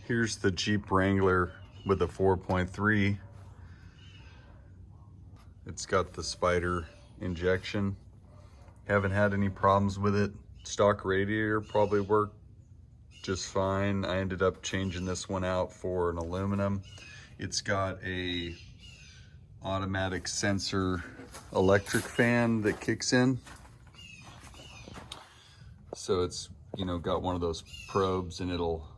Here's the Jeep Wrangler with a 4.3. It's got the spider injection. Haven't had any problems with it. Stock radiator probably worked just fine. I ended up changing this one out for an aluminum. It's got a automatic sensor electric fan that kicks in. So it's, you know, got one of those probes and it'll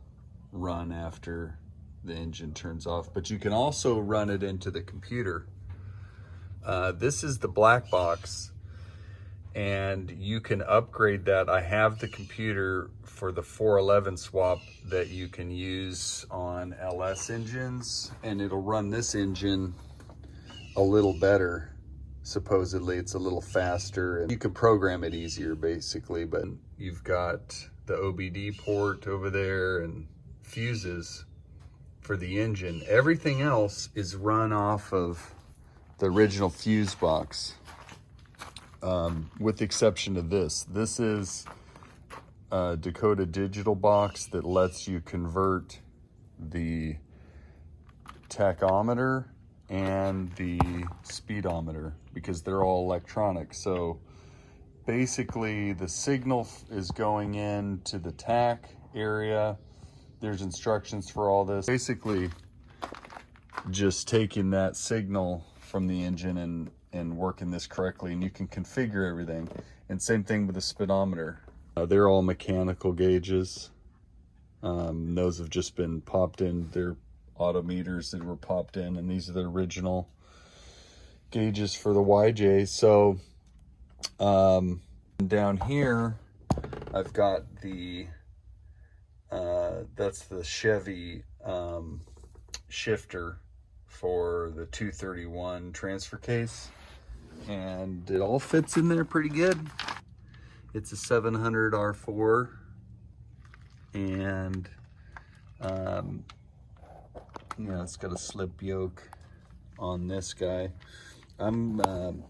run after the engine turns off. But you can also run it into the computer. This is the black box, and you can upgrade that. I have the computer for the 411 swap that you can use on LS engines, and it'll run this engine a little better. Supposedly it's a little faster, and you can program it easier basically. But you've got the OBD port over there and fuses for the engine. Everything else is run off of the original fuse box, with the exception of this. This is a Dakota digital box that lets you convert the tachometer and the speedometer because they're all electronic. So basically the signal is going into the tach area. There's instructions for all this. Basically just taking that signal from the engine and working this correctly, and you can configure everything. And same thing with the speedometer. They're all mechanical gauges. Those have just been popped in. They're auto meters that were popped in, and these are the original gauges for the YJ. So down here I've got the that's the Chevy shifter for the 231 transfer case, and it all fits in there pretty good. It's a 700 R4, and yeah, it's got a slip yoke on this guy. I'm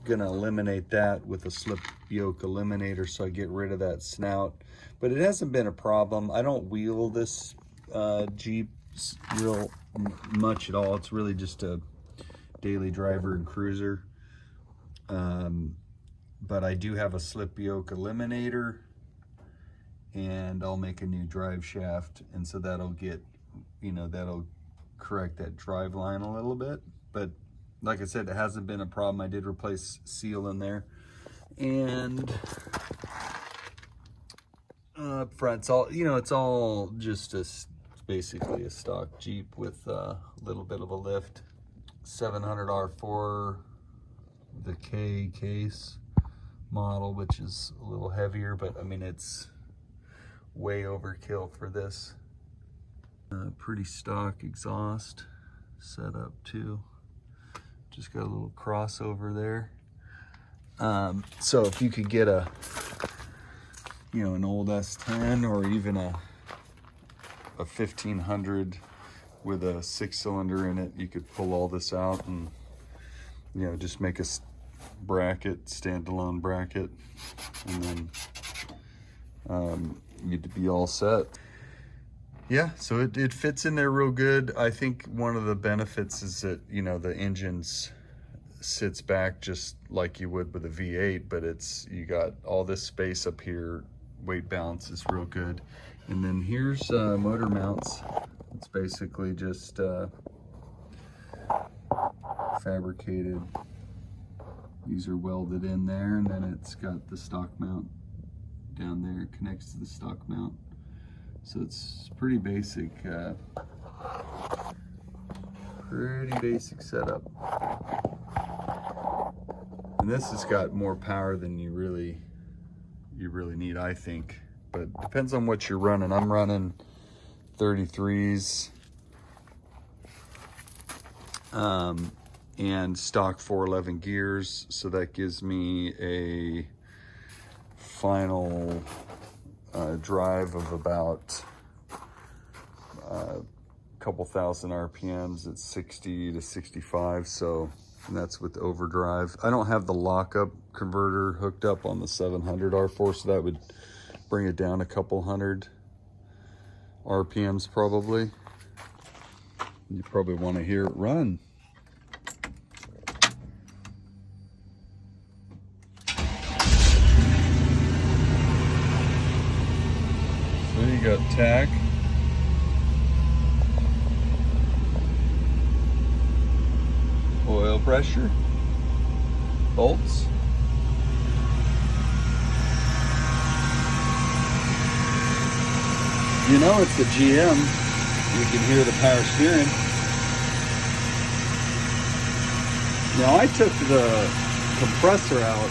gonna eliminate that with a slip yoke eliminator so I get rid of that snout, but it hasn't been a problem. I don't wheel this Jeep real much at all. It's really just a daily driver and cruiser. But I do have a slip yoke eliminator, and I'll make a new drive shaft, and so that'll get, you know, that'll correct that drive line a little bit. But like I said, it hasn't been a problem. I did replace seal in there, and up front, it's all, you know, it's all just basically a stock Jeep with a little bit of a lift. 700 R4, the K case model, which is a little heavier, but I mean, it's way overkill for this. Pretty stock exhaust setup too. Just got a little crossover there. So if you could get a, you know, an old S10 or even a 1500 with a 6-cylinder in it, you could pull all this out and, you know, just make a bracket, standalone bracket, and then you'd be all set. Yeah, so it fits in there real good. I think one of the benefits is that, you know, the engines sits back just like you would with a V8, but it's, you got all this space up here. Weight balance is real good. And then here's motor mounts. It's basically just fabricated. These are welded in there, and then it's got the stock mount down there. It connects to the stock mount. So it's pretty basic, setup. And this has got more power than you really need, I think. But it depends on what you're running. I'm running 33s and stock 411 gears, so that gives me a final drive of about a couple thousand RPMs at 60 to 65. So, and that's with overdrive. I don't have the lockup converter hooked up on the 700 R4, so that would bring it down a couple hundred RPMs probably. You probably want to hear it run. So you got tack. Oil pressure. Bolts. You know it's the GM. You can hear the power steering. Now I took the compressor out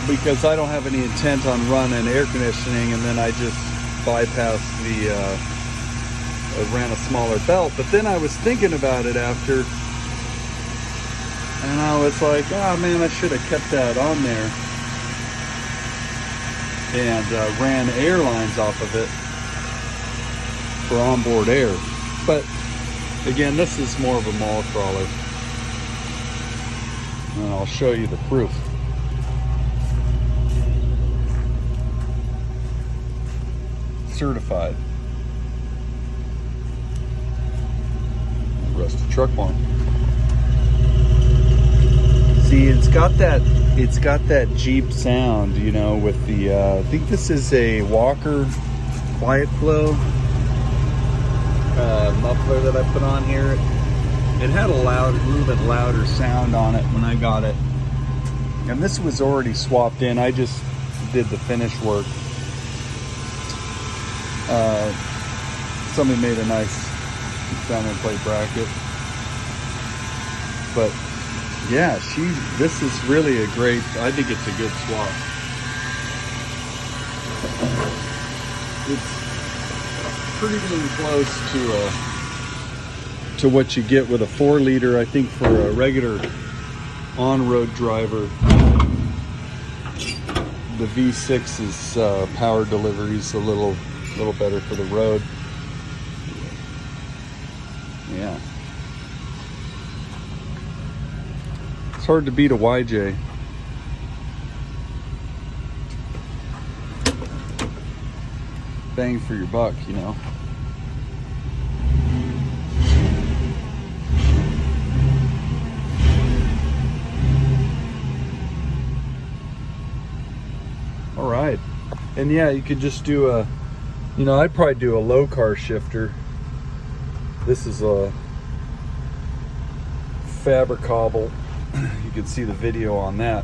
because I don't have any intent on running air conditioning, and then I just bypassed the, I ran a smaller belt. But then I was thinking about it after, and I was like, oh man, I should have kept that on there and ran air lines off of it for onboard air. But again, this is more of a mall crawler, and I'll show you the proof. Certified. Rusty truck barn. See, it's got that Jeep sound, you know, with the I think this is a Walker Quiet Flow muffler that I put on here. It had a little bit louder sound on it when I got it, and this was already swapped in. I just did the finish work. Somebody made a nice diamond plate bracket, but yeah, this is really a great, I think it's a good swap. It's pretty damn close to what you get with a 4-liter. I think for a regular on-road driver, the V6's power delivery is a little better for the road. Yeah. It's hard to beat a YJ. Bang for your buck, you know. All right. And yeah, you could just do a, you know, I'd probably do a low car shifter. This is a Fabricable. You can see the video on that.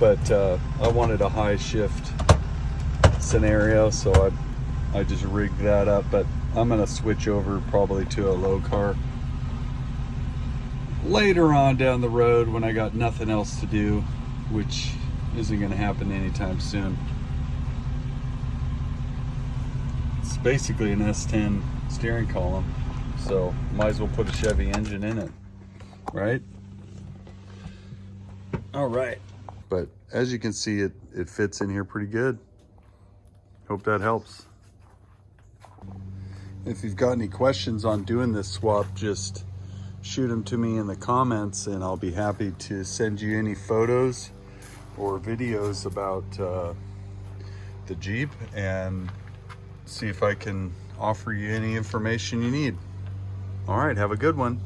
But I wanted a high shift scenario, so I just rigged that up. But I'm gonna switch over probably to a low car later on down the road when I got nothing else to do, which isn't gonna happen anytime soon. It's basically an S10 steering column, so might as well put a Chevy engine in it, right? All right. But as you can see, it fits in here pretty good. Hope that helps. If you've got any questions on doing this swap, just shoot them to me in the comments, and I'll be happy to send you any photos or videos about the Jeep and see if I can offer you any information you need. All right, have a good one.